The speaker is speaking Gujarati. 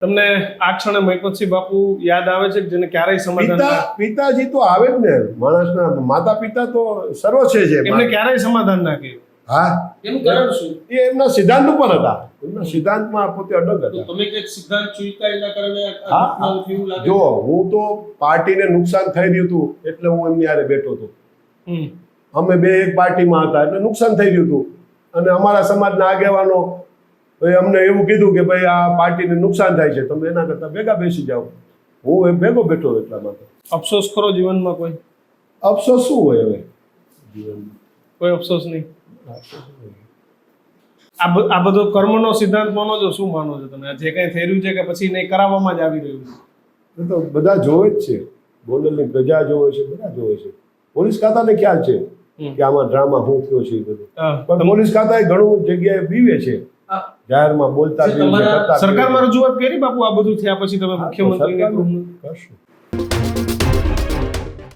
તમને આ ક્ષણે મહિપતસિંહ બાપુ યાદ આવે છે કે જેને ક્યારેય સમાધાન પિતાજી તો આવે જ ને, માણસના માતા પિતા તો સર્વશ્રેય છે. એમને ક્યારેય સમાધાન ના કર્યું? હા, એનું કારણ શું? એ એમના સિદ્ધાંત ઉપર હતા. એમના સિદ્ધાંતમાં પોતે અડગ હતા. તમે કે સિદ્ધાંત ચૂકાયેલા કારણે હા, જો હું તો પાર્ટીને નુકસાન થઈ રહ્યું હતું એટલે હું એમની હારે બેઠો હતો. અમે બે એક પાર્ટીમાં હતા એટલે નુકસાન થઈ રહ્યું હતું, અને અમારા સમાજના આગેવાનો અમને એવું કીધું કે ભાઈ આ પાર્ટીને નુકસાન થાય છે, તમે એના કરતા ભેગા બેસી જાઓ. હું એ ભેગો બેઠો એટલા માટે. અફસોસ ખરો જીવનમાં? કોઈ અફસોસ શું હોય હવે જીવનમાં? કોઈ અફસોસ નહીં. આ બધો કર્મનો સિદ્ધાંત માનો છો? શું માનો છો તમે? જે કઈ થઈ રહ્યું છે કે પછી નહીં કરાવવામાં જ આવી રહ્યું છે? એ તો બધા જોવે જ છે, ગોંડલની પ્રજા જોવે છે, બધા જોવે છે. પોલીસ ખાતાને ખ્યાલ છે કે આમાં ડ્રામા શું થયો છે એ બધું, પણ પોલીસ ખાતાએ ઘણું જગ્યાએ બીવે છે, જાહેરમાં બોલતા બીવે છે. સરકારમાં રજૂઆત કરી બાપુ આ બધું થયા પછી તમે મુખ્યમંત્રીને? કરશું.